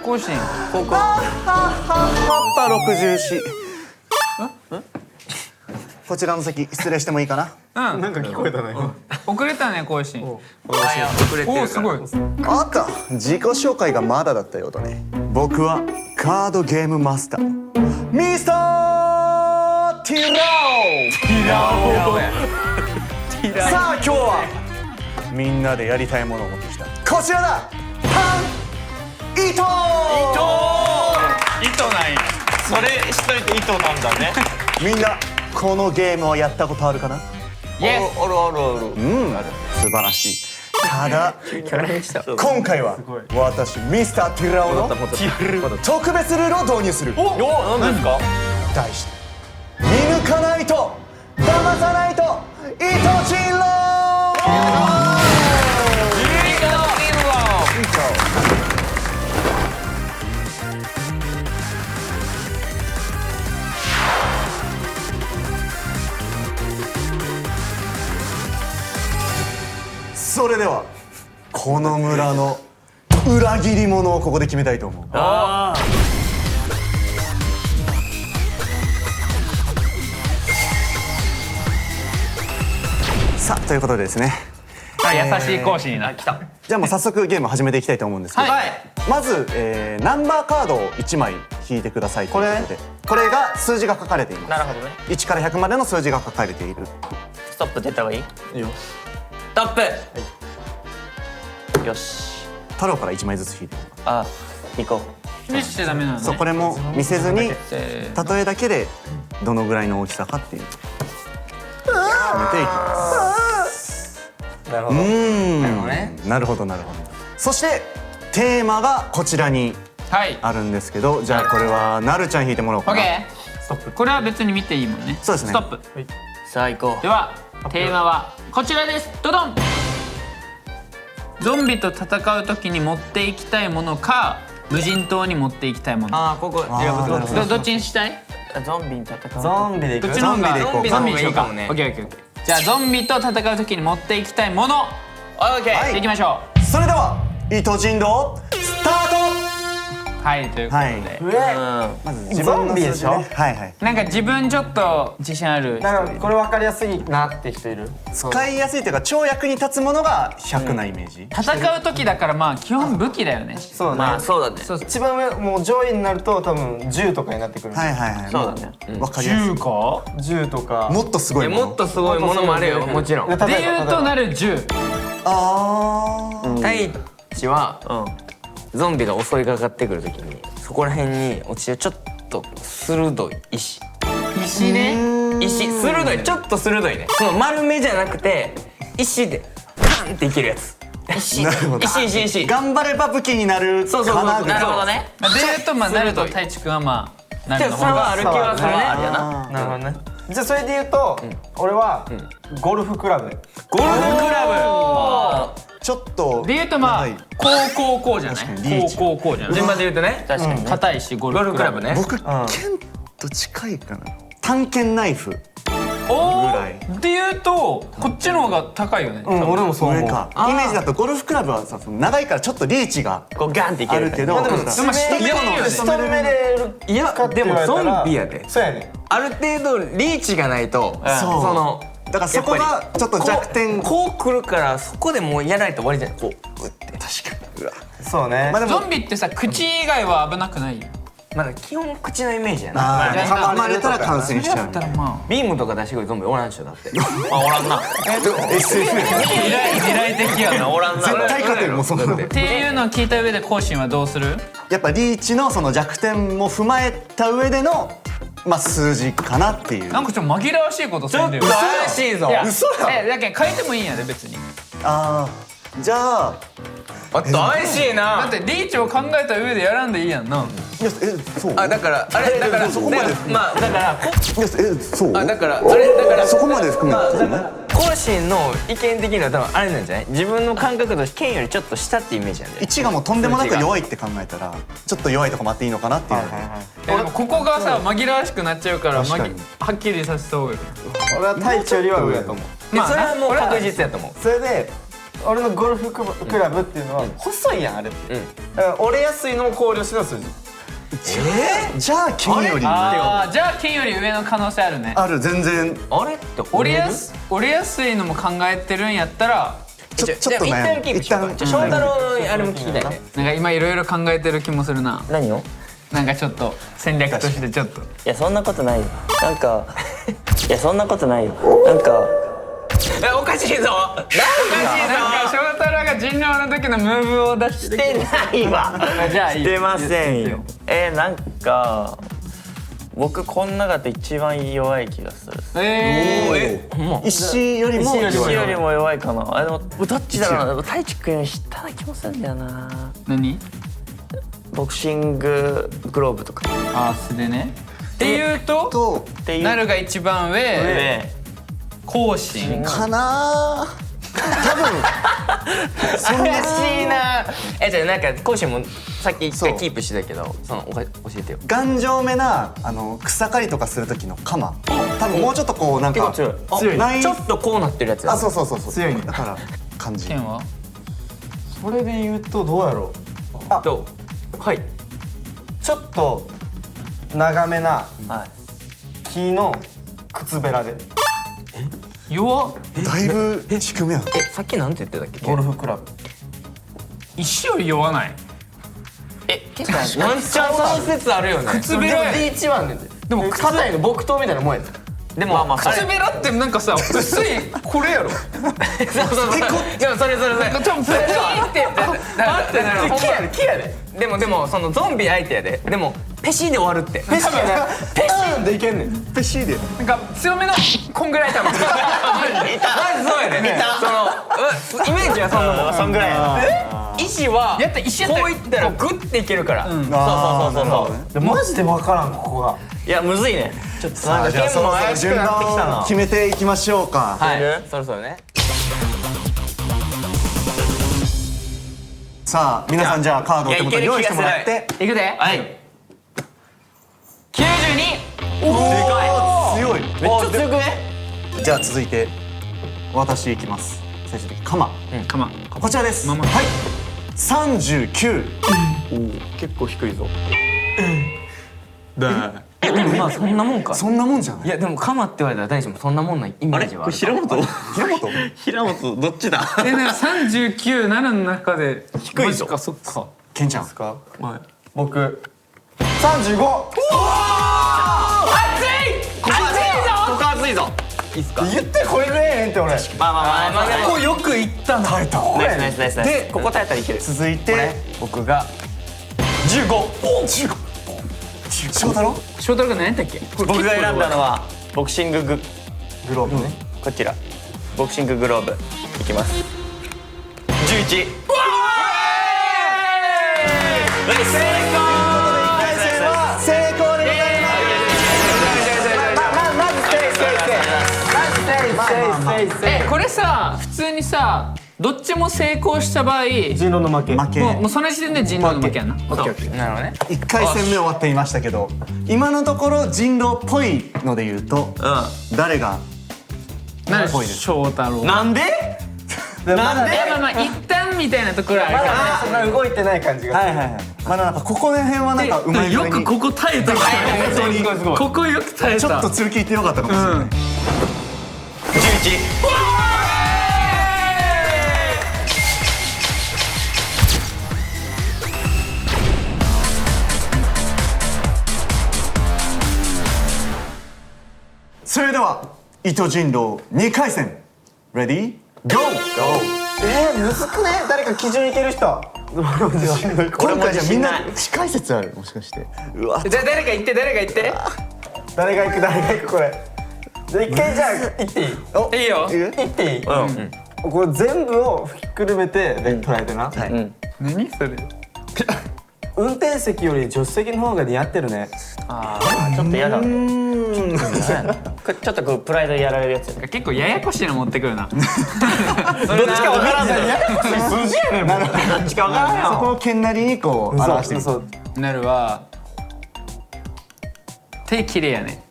更新ここパ64。こちらの席失礼してもいいかな。なんか聞こえたね。遅れたね更新。遅れてるおすごい。あった。自己紹介がまだだったようだね。僕はカードゲームマスターミスターティラオ。さあ今日はみんなでやりたいものを持ってきた。こちらだ。パン糸。糸ない。それしといて糸なんだね。みんなこのゲームをやったことあるかな。イエス。ある。素晴らしい。ただ今回は私ミスターティラオの特別ルールを導入する。何ですか？題して見抜かないと騙さないと糸人狼。それではこの村の裏切り者をここで決めたいと思う。さあということでですね、優しい講師になった。じゃあもう早速ゲーム始めていきたいと思うんですけど、まず、ナンバーカードを1枚引いてくださいということで、これが数字が書かれています。なるほどね。1から100までの数字が書かれている。ストップって言った方がいい？いいよ。ストップ。よし。太郎から1枚ずつ引いて。あ、行こ見せちゃダメなのね。そう、これも見せずにせー例えだけでどのぐらいの大きさかっていう決めていきます。う。なるほど。なるほどなるほど。そしてテーマがこちらにはいあるんですけど、じゃあこれはなるちゃん引いてもらおうかな。オッケー。これは別に見ていいもんね。そうですねストップ。さあ行こう。ではテーマはこちらです。ドドン。ゾンビと戦う時に持っていきたいものか無人島に持っていきたいもの。ああ、ここ選ぶってこと？どっちにしたい？ゾンビに戦う。ゾンビでいく。どっちの方がゾンビでいこうかゾンビにしようか。ゾンビの方がいいかもねオッケーオッケーオッケー。じゃあゾンビと戦う時に持っていきたいもの。オッケー。いきましょそれでは糸人狼スタート。う。はいということで。まず自分の数字ね。はいはい。なんか自分ちょっと自信ある。なんかこれ分かりやすいなって人いる？使いやすいというか超役に立つものが100なイメージ。戦う時だからまあ基本武器だよね。そうまあね。そうだね。そう一番上もう上位になると多分銃とかになってくる。はいはいはい。そうだね。わかりやすい。か？銃とか。もっとすごいもの。もっとすごいものもあるよ、もちろん。例えばで言うとなる10。ああ。太一はゾンビが襲いかかってくるときにそこら辺に落ちるちょっと鋭い石。石ね。石鋭い、ちょっと鋭いね。その丸めじゃなくて石でカンっていけるやつ。石なるほど石。頑張れば武器になるそうそうそう。かなぐらい。なるほどね。で言うとまあなると太一くんはまあなでるの方がも差はある気はするね。差はあるやな。なるほどね。じゃあそれで言うと俺はゴルフクラブ。ゴルフクラちょっと。で言うとまあはいこうじゃない。確かにリーチこうじゃブ。ない。順番で言うとね。確かに。硬いしゴルフクラブね。僕剣と近いかな。短剣ナイフ。おぐらいーで言うとこっちの方が高いよね。俺もそう思う。上か。イメージだとゴルフクラブはさ、その長いからちょっとリーチがこうガンっていけるあるけど。でもでも仕留めるよね。仕留めれるいやかってでも言われたらゾンビやで。そうやね。ある程度リーチがないとそうそのだからそこがちょっと弱点。こう来るからそこでもうやらないと終わりじゃない。こう打って確かに。うわ。そうね。まあでもゾンビってさ口以外は危なくない？まだ基本口のイメージやな。噛まれたら感染しちゃうだったらまビームとか出してくるゾンビおらんでしょだって。あおらんな。SF 未来的やなおらんな。絶対勝てるもんそんなのあっていうのを聞いた上で後進はどうする？やっぱリーチのその弱点も踏まえた上でのまあ数字かなっていう。なんかちょっと紛らわしいことするんだよ。怪しいぞ。いや嘘やだけど変えてもいいんやで別に。ああ、じゃああ怪しいだなっ。てリーチを考えた上でやらんでいいやんな。いやそう。あだからあれだからそこまでまあだからいやそう。あだからあれだからそこまで含めてね。甲信の意見的には多分あれなんじゃない？自分の感覚として剣よりちょっと下ってイメージなんで。1がもうとんでもなく弱いって考えたらちょっと弱いとこもあっていいのかなっていう。でもここがさ紛らわしくなっちゃうから確かにはっきりさせた方がいい。俺は太一よりは上やと思う。それはもう確実やと思う。それで俺のゴルフクラブっていうのは細いやんあれって、だから折れやすいのも考慮しての数字。じゃあ金よりああじゃあ金より上の可能性あるね。ある全然あれって折れやすいのも考えてるんやったらちょっと一旦悩むキープしようか。翔太郎のあれも聞きたいね。なんか今いろいろ考えてる気もするな。何を？なんかちょっと戦略としてちょっと。いやそんなことないよ。なんかいやそんなことないよ。なんかおかしいぞ。なんか翔太郎が人狼の時のムーブを出してしてないわ。じゃあいいしてませんよ。なんか僕こん中で一番弱い気がする。石よりも石よりも弱いかな。でもどっちだろうな。太一君より下な気もするんだよな。何？ボクシンググローブとか。あ素でね。っていうとっていうなるが一番上後進かな多分そんな怪しいな。じゃあなんか講師もさっき一回キープしてたけど、その教えてよ。頑丈めな草刈りとかする時の鎌多分もうちょっとこうなんか結構強い。ないちょっとこうなってるやつ。そう強いねだから感じ剣はそれで言うとどうやろう。どう？はい。ちょっと長めな木の靴べらで弱っ。だいぶ低めやんさっきなんて言ってたっけ？ゴルフクラブ。石より弱ない。結構ワンチャンその説あるよね。靴べらや。 D1 はねんで。でも硬いの木刀みたいなもんやで。でも靴べらってなんかさ薄いこれやろ。そうでもそれちょっとプリーって待ってなる。木やで。でもそのゾンビ相手やで。でもペシで終わるって。ペシーンでいけんねん。ペシーでなんか強めのこんぐらい多分。マジそうやね。そのイメージはそんなもん。そんぐらいやな。石はやった石やったらこういったらグッていけるから。そうでマジで分からんここが。いやむずいね。ちょっとなんかじゃあそろそろ怪しく順なってきたな番を。決めていきましょうかはい。そろそろね。さあ皆さんじゃあカードを手元に用意してもらっていくで。はい。 92。強いめっちゃ強くね。じゃあ続いて私いきます最終的に鎌かま。こちらですままはい39結構低いぞ。でもまあそんなもんか。そんなもんじゃないいやでもカマって言われたら大丈夫。そんなもんないイメージはある。平本平本どっちだ。なんか39なるの中で低いぞマジかそっか。ケンちゃん僕35。ここ熱いぞ。いいっすか。言ってこれぐらいやねんって俺。まあでもここよくいったな。耐えたナイスナイスナイスナイス。でここ耐えたらいける。続いて僕が15翔太郎翔太郎が何やったっけ？僕が選んだのはボクシングググローブね。こちらボクシンググローブいきます。11。成功でございこれさ普通にさどっちも成功した場合人狼の負け。負けもうその時点で人狼の負けやな。なるほどね。 1回戦目終わっていましたけど今のところ人狼っぽいので言うと誰がなるぽいです翔太郎。なんで？なんで？まあ一旦みたいなところあるかそんな動いてない感じが。はいまだなんかここら辺はなんかうまら。い具合によくここ耐えた。本当にここよく耐えた。ちょっと強気いってよかったかもしれないそれでは糸人狼2回戦レディーゴーむずくね？誰か基準いける人。今回じゃみんな近い説あるもしかしてうわじゃあ誰か言って誰が言って。誰が行くこれ。じゃあ一回じゃあ行っていい？いいよ。行っていい？これ全部をひっくるめて捉えてな。何それ。運転席より助手席の方が似合ってるね。ちょっと嫌だね。これちょっとこうプライドやられるやつやね。結構ややこしいの持ってくるな。どっちかわからんね。数字やねん。どっちかわからんよ。そこを剣なりにこう表してみるそう。なるは手綺麗やね。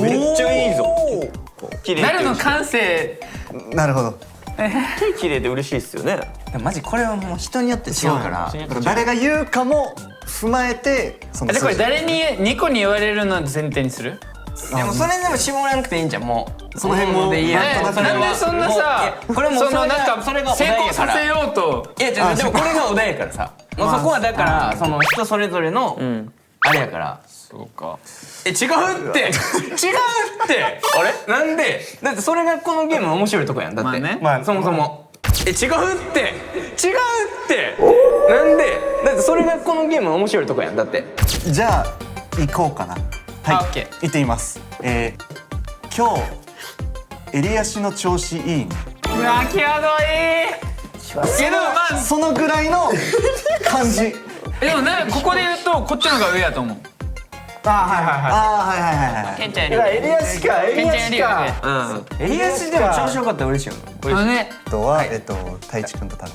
めっちゃいいぞ。綺麗。なるの感性なるほど綺麗で嬉しいっすよね。でもマジこれはもう人によって違うから誰が言うかも踏まえてそのでこれ誰にニコに言われるの前提にする？でもそれでも絞らなくていいんじゃんもうその辺もでいいやんなんでそんなさこれもそのなんかそれがお成題やから功させようといや違うでもこれがお題やからさもうそこはだからその人それぞれのあれやからそうか違うって違うってあれなんでだってそれがこのゲームの面白いとこやんだってまあねそもそも違うって違うってなんでだってそれがこのゲームの面白いとこやんだってじゃあ行こうかな。あはい OK 行ってみます。今日襟足の調子いいね。うわ際どいけどまあそのぐらいの感じ。でもここで言うとこっちの方が上やと思うあはいはいはああはいはいはいはい。ケンちゃんよりいや襟足か襟ケンちゃんより足か上襟足でも調子よかったら嬉しいよあのねあとは太一くんと多分。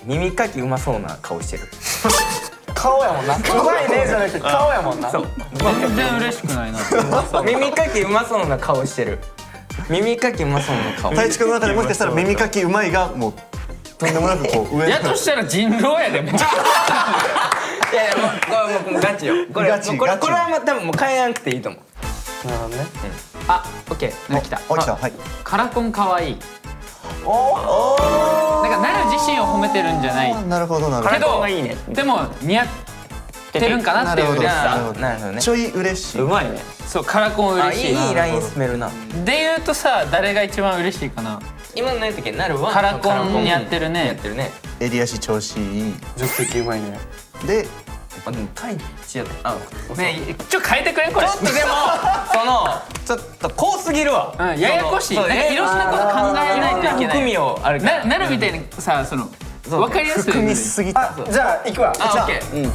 耳かきうまそうな顔してる顔やもんなうまいねじゃなくて顔やもんなそう全然嬉しくないな耳かきうまそうな顔してる耳かきうまそうな顔太一くんの中でもしかしたら耳かきうまいがもうとんでもなくこう上。やとしたら人狼やでもういやいやもうガチよこれガチもうこれガチこれはもう多分もう変えなくていいと思うなるほどねあオッケーなんか来たお来たはい。カラコンかわいいなんかなる自身を褒めてるんじゃないなるほどなるほけど。どがいいねでも似合ってるんかなっていう嬉しさなるほどねちょい嬉しい。うまいね。そうカラコンあ嬉しいいいライン進めるなで言うとさ誰が一番嬉しいかな今の何やったっけなるはカラコンやってるねやってるね襟足調子いい。助手席うまいねであでもタイチやったね変えてくれこれちょっとでもそのちょっとこうすぎるわうんややこしいそうなんかいろんなこと考えないといけない含みをあるからなるみたいにさその分かりやすい組みすぎた。じゃあ行くわあオッケー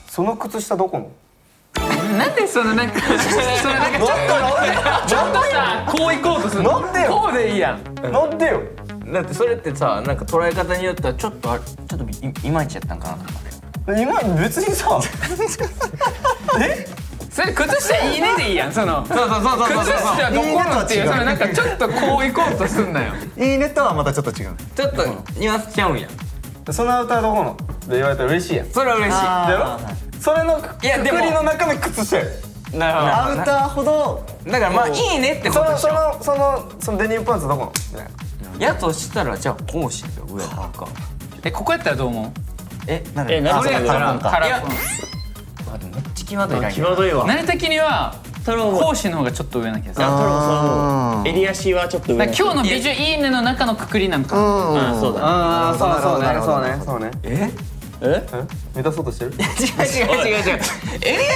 その靴下どこのなんでそのなんかちょっとさこう行こうとするのなんでよこうでいいやんなんでよだってそれってさなんか捉え方によってはちょっといまいちやったんかなと思って今別にさそれ靴下いいねでいいやんそのそう靴下どこのっていうそのなんかちょっとこう行こうとすんなよいいねとはまたちょっと違う。ちょっとニュアンスちゃうんやそのアウターどこので言われたら嬉しいやんそれは嬉しいだろそれのいやでもくくりの中の靴下やなるほどアウターほどだからまあいいねってことでしょそのデニムパンツどこのやとしたらじゃあこうしよう上かここやったらどう思うなるなるほどあそうかカラコンか。カラコンあでもめっちゃ際どいライン際どいわ。なる的には講師の方がちょっと上な気がするあー襟足はちょっと上。だから今日の美女いいねの中のくくりなんかあそうだ。ああそうなるほどそうねええ？目指そうとしてる違う襟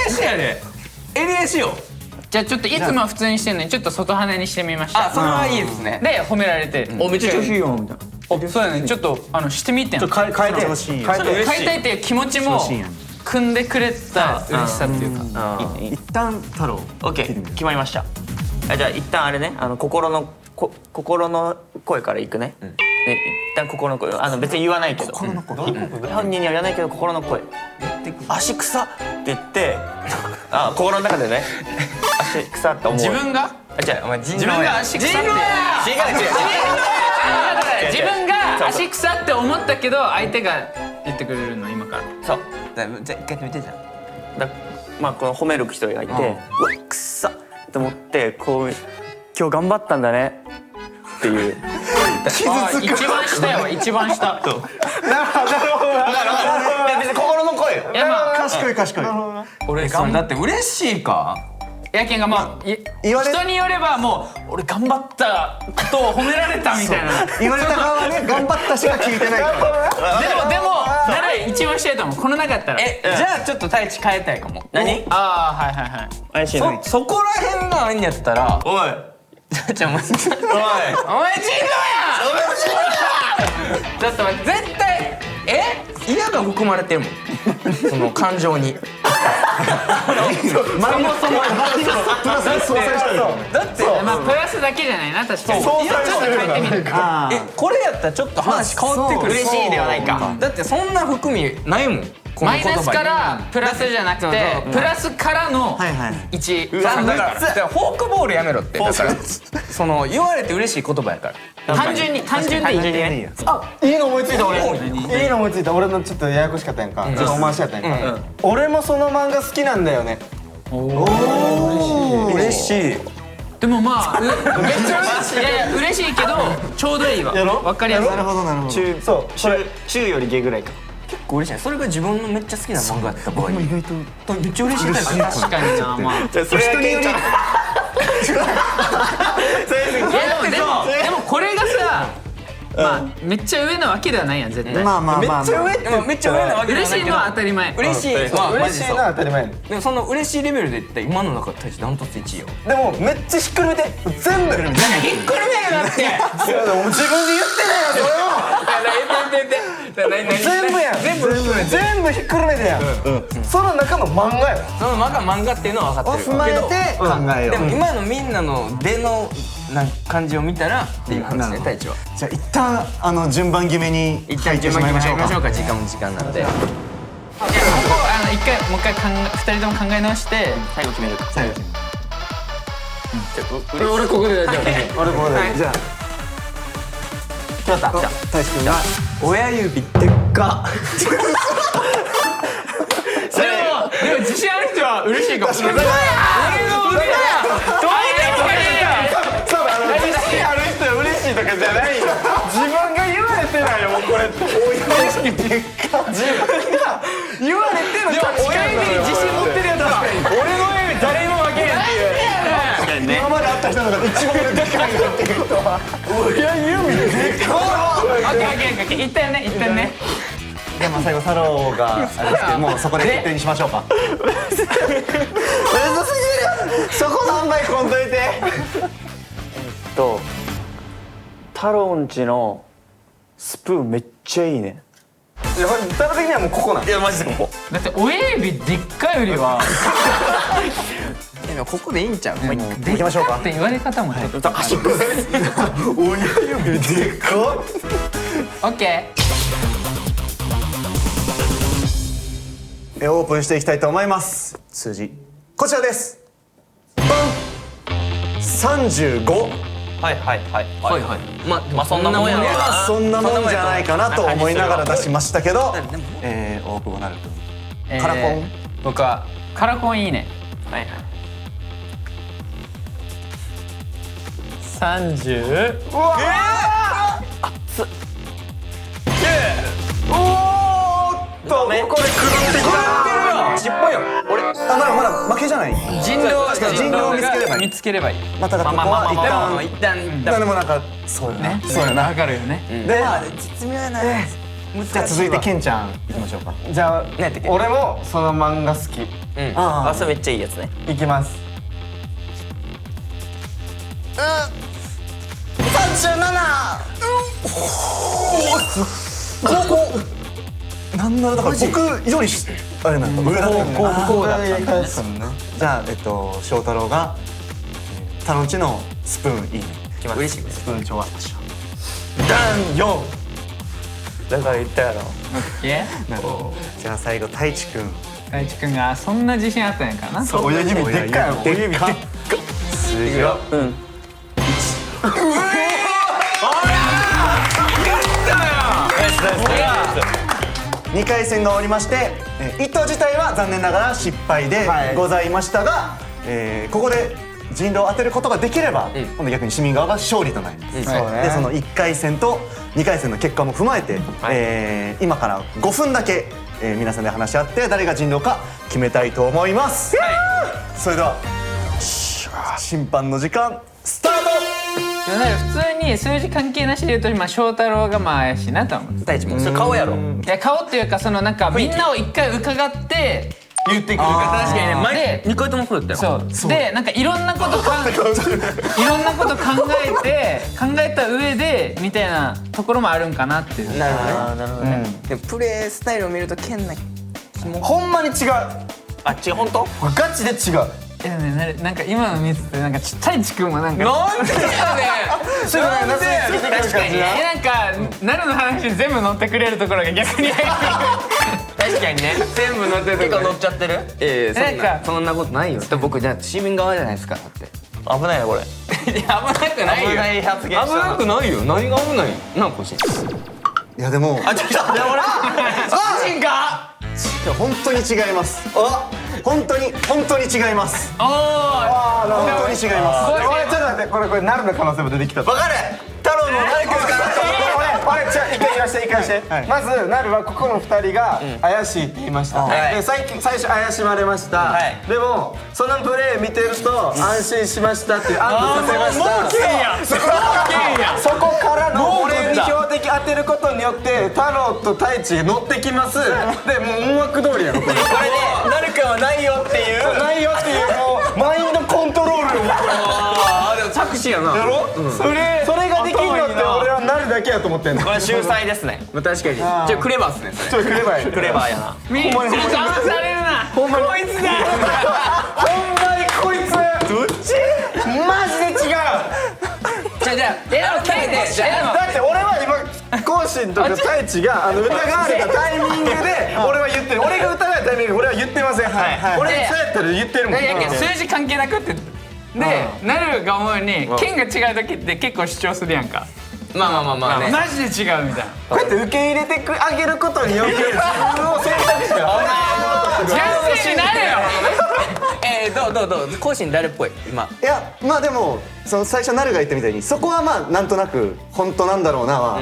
足やで襟足よじゃあちょっといつもは普通にしてるのにちょっと外羽にしてみましたあそれはいいですねで褒められておめっちゃ調子いいよみたいな。そうやねちょっとしてみてん変えて調子いいよ変えて変えたいっていう気持ちも調子いいやん組んでくれた嬉しさっていうか一旦太郎。オッケー決まりました。じゃあ一旦あれね心の声からいくね。ね一旦心の声別に言わないけど。本人には言わないけど心の声。足草って言って心の中でね足草って思う。自分がじゃあお前自分が足草って自分が足草って思ったけど相手が言ってくれるの今からそうじゃあ一回やってみてじゃんまあこの褒める人がいてうわくっさって思ってこう今日頑張ったんだねっていう一番下やわ一番下いや別に心の声よいやまあ賢い賢い。俺それだって嬉しいかやけんがまあ言われ人によればもう俺頑張ったことを褒められたみたいな言われた側はね頑張ったしか聞いてないから。でもなら一番下やと思うこの中やったらじゃあちょっと太一変えたいかも何ああはいはいはい怪しいなそこら辺があんやったらおいじゃあお前お前人狼やちょっと待って絶対嫌が含まれてるもんその感情にマリノスもプラスで相殺してる。だってまあプラスだけじゃないな確かに相殺してるちょっと変えてみるあこれやったらちょっと話変わってくる嬉しいではないかだってそんな含みないもんこのマイナスからプラスじゃなくてプラスからのはいはい1だからフォークボールやめろってだからその言われて嬉しい言葉やから単純にでいいいいよいいの思いついた俺。いいの思いついた。俺のちょっとややこしかったやんか。ちょっとお回しやったやんか。俺もその漫画好きなんだよね。嬉しいでもまあめっちゃ嬉しいいやいや嬉しいけどちょうどいいわわかりやすいなるほどなるほどそう。それ中より下ぐらいか。結構嬉しいそれが自分のめっちゃ好きな漫画やった場合めっ意外とちゃ嬉しいタイプ確かになまあそれ人により。でもこれがさまあめっちゃ上なわけではないやん絶対まあまあまあめっちゃ上でもめっちゃ上なわけじゃないけど嬉しいのは当たり前嬉しいまあマジでそう嬉しいな当たり前。でもその嬉しいレベルで言ったら今の中でダントツ1位よでもめっちゃひっくるめて全部。ひっくるめるなって自分で言ってねえよそれを。全部やん。全部ひっくるめてやん。その中の漫画や。その漫画っていうのは分かってる踏まえて考えようでも今のみんなの出のなんか感じを見たらっていう話ね太一はじゃあ一旦順番決めに一旦順番決め入ってましょうか時間も時間なのでいやここ一回もう一回2人とも考え直して最後決めるか最後俺ここで大丈夫。俺ここで。じゃあ。決まった。大志くんが親指でっか。でも自信ある人は嬉しいかもしれない嬉しいとかじゃないよ。自分が言われてないよもうこれって。親指でっか。自分が言われてる価値観なのよ。親指に自信持ってるやつは俺の親指誰にも負けへんっていう。今まで会った人の中で一番でかいなっていう人は親指でかオッケー言ったよね言ったよねでも最後太郎があれですけどもうそこで決定にしましょうかむずすぎる。そこ何倍こんといて。太郎んちのスプーンめっちゃいいねいや太郎的にはもうここなん。いやマジでここだって親指でっかいよりはでもここでいいんちゃうで行きましょうかって言われ方もちょっと端っこ親指でかっ。オッケオープンしていきたいと思います数字こちらですバン35はいはいはいはいはいまあそんなもんやろうなそんなもんじゃないかなと思いながら出しましたけど大久保なるーカラコン僕はカラコンいいねはいはい30これ狂ってきた。ちっぽいよまだ負けじゃない人狼を見つければいい見つければいいまあただここは一旦一旦でもなんかそうよねそうよなわかるよねで絶妙やなじゃあ続いてケンちゃんいきましょうかじゃあやったっけ俺もその漫画好き。あそれめっちゃいいやつねいきます。なんならだから僕以上にあれなんだ上だったねこうだったんね。じゃあ翔太郎が太郎んちのスプーンいいね嬉しいスプーンちょはダン4。だから言ったやろオッケーじゃあ最後太一くん大地君がそんな自信あったんやからな親指でっかいよ。親指でっかい。数字が2回戦が終わりまして一投自体は残念ながら失敗でございましたがここで人狼を当てることができれば今度逆に市民側が勝利となりますそうねでその1回戦と2回戦の結果も踏まえて今から5分だけ皆さんで話し合って誰が人狼か決めたいと思いますそれでは審判の時間スターでもなんか普通に数字関係なしで言うと今翔太郎がまあ怪しいなと思う太一もそれ顔やろいや顔っていうかそのなんかみんなを一回伺って言ってくるか確かにね前2回ともそうだったよそうでなんかいろんなこと考えた上でみたいなところもあるんかなっていうなるほどねなるほどねでもプレースタイルを見ると変な気もほんまに違う。あ違う本当ガチで違う。いやねなんか今の見ててなんか太一君もなんかなんでやねすぐなんかついてくる感じな。なんかなるの話に全部乗ってくれるところが逆に入ってくる確かにね全部乗ってる結構乗っちゃってるそんなことないよだって僕じゃあ市民側じゃないですかだって危ないよこれ。いや危なくないよ危ない発言したな危なくないよ何が危ないなんかしいやでもあちょっと個人か本当に違います本当に違いますおー本当に違います俺ちょっと待ってこれなるの可能性も出てきたわかる。太郎の誰か俺一回言わしてはいまずなるはここの2人が怪しいって言いましたはいで最初怪しまれましたはいでもそのプレー見てると安心しましたっていう安堵させましたもう剣やそこからの俺に標的当てることによって太郎と太一が乗ってきますでもう思惑通りやろこれこれでなるかはないよっていう。ないよっていうもうマインドコントロールあでも着地やなやろそれができるのって俺はなるだけやと思ってんのこれ秀才ですね。まあ確かにちょっとクレバーっすねそれちょっとくればいいクレバーやな。みんな騙されるなこいつだほんまにこいつどっちマジで違うじゃあ決めてじゃあだって俺は今コウシンとか太一が疑われたタイミングで俺は言ってる俺が疑われたタイミングで俺は言ってませんはい俺そうやったら言ってるもんやけん数字関係なくってでなるが思うに剣が違う時って結構主張するやんかまあねマジで違うみたいなこうやって受け入れてあげることによって自分を選択肢が純粋になれよどう甲子誰っぽい今いやまあでもその最初なるが言ったみたいにそこはまあなんとなく本当なんだろうなは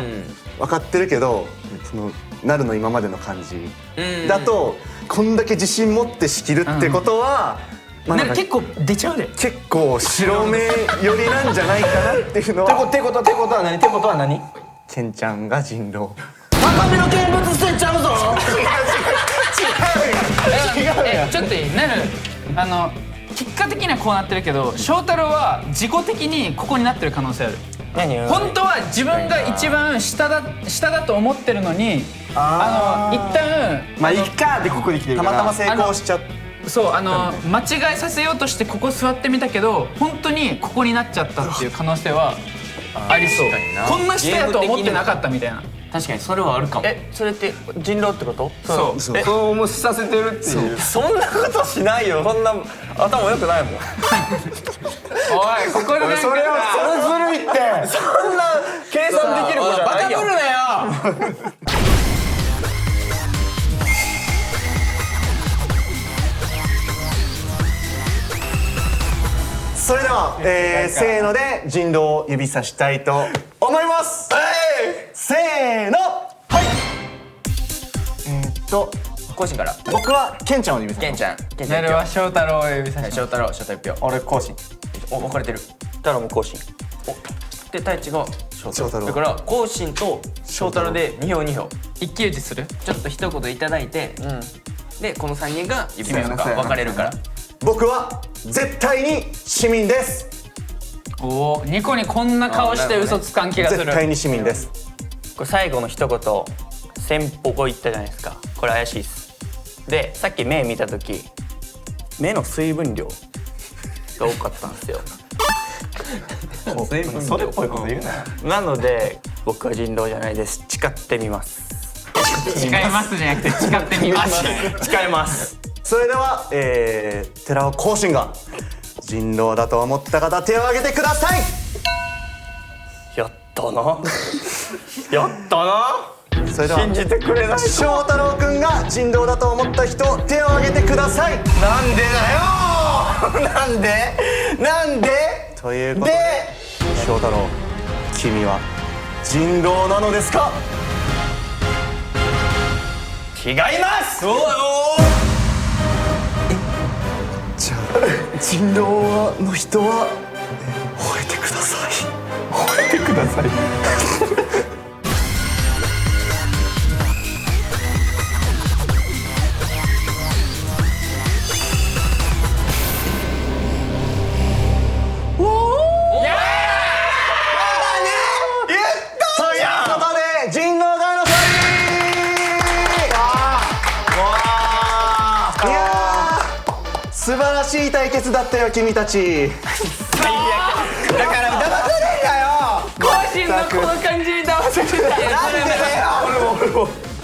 分かってるけどそのなるの今までの感じだとこんだけ自信持って仕切るってことはまあなんか結構出ちゃうで結構白目寄りなんじゃないかなっていうのはてことは何ケンちゃんが人狼高みの見物捨てちゃうぞちょっといいなる結果的にはこうなってるけど翔太郎は自己的にここになってる可能性ある何？本当は自分が一番下だと思ってるのに一旦まあいっかでここに来てるからたまたま成功しちゃってそう間違えさせようとしてここ座ってみたけど本当にここになっちゃったっていう可能性はありそうこんな下やと思ってなかったみたいな確かにそれはあるかもそれって人狼ってこと？そうそう思させてるっていうそんなことしないよ。そんな頭良くないもん。おいここでなんかそれはずるいってそんな計算できる子じゃないよ。なよそれでは、せーので人狼を指さしたいと思いますせーのはい甲子から僕はケンちゃんを指さすケンちゃんなるは翔太郎を指さし翔太郎1票俺講師お分かれてる太郎も更新。で太一が翔翔太郎だから甲子と翔太郎で2票2票一騎打ちするちょっと一言いただいてでこの3人が指さすか分かれるから僕は絶対に市民ですおおニコにこんな顔して嘘つかん気がする絶対に市民ですこれ最後の一言先方言ったじゃないですか。これ怪しいっす。でさっき目見た時目の水分量が多かったんですよ。それっぽいこと言うななので僕は人狼じゃないです。誓ってみます。誓いますじゃなくて誓ってみます誓います。それでは、寺尾光信が人狼だと思った方手を挙げてくださいやったな。やったな。それでは信じてくれない。翔太郎くんが人狼だと思った人手を挙げてくださいなんでだよ。なんでということで翔太郎君は人狼なのですか違います。じゃあ人狼の人は吠えてください吠えてくださいということで人狼側の勝利いやー素晴らしい対決だったよ君たちだから騙されんなよ。甲子のこの感じに騙された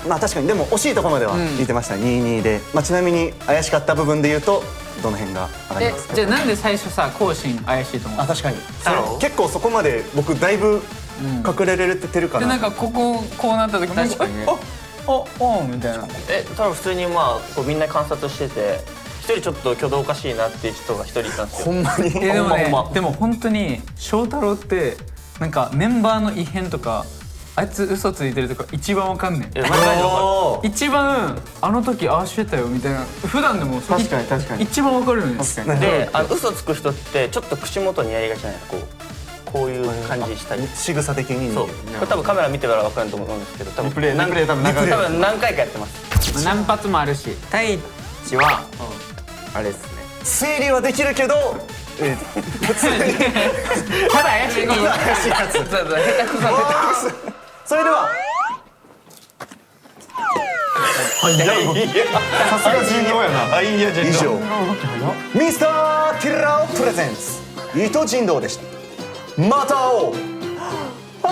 まあ確かにでも惜しいところまでは言ってました、22で、まあ、ちなみに怪しかった部分で言うとどの辺が上がりますか？じゃあなんで最初さ後進怪しいと思う？確かに結構そこまで僕だいぶ隠れれてるかな、でなんかこここうなった時確かにねおみたいな。多分普通にまあこうみんな観察してて一人ちょっと挙動おかしいなっていう人が一人いたんですよ。ほんまにでもねほんまでも本当に翔太郎ってなんかメンバーの異変とかあいつ嘘ついてるとか一番わかんねん。マジでわかる。一番あの時ああしてたよみたいな普段でも確かに一番わかるよね。で嘘つく人ってちょっと口元にやりがちじゃないですか。こういう感じしたり。仕草的にそう。これ多分カメラ見てたら分かると思うんですけど、多分リプレイ多分何回かやってます。何発もあるし。太一はあれですね。推理はできるけど普通にただ怪しいこと怪しいやつ下手くそそれではさすが人狼やな。以上ミスター・ティラオプレゼンツ伊藤人道でした。また会おう。パ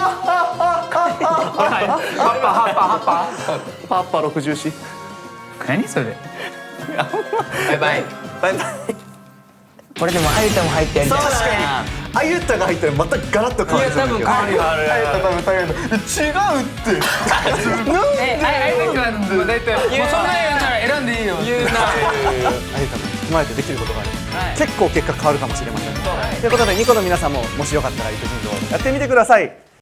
ッパ64。何それ。バイバイ。バイバイ。これでもあゆたも入ってやりたい。確かにあゆったが入ったらまたガラッと変わる。いや多分変わるよ。違うってあゆたくんはもう大体もうそんなん言うなら選んでいいよ。言うな。あゆたも踏まえてできることがある。結構結果変わるかもしれません。ということでニコの皆さんももしよかったら伊藤人道やってみてください。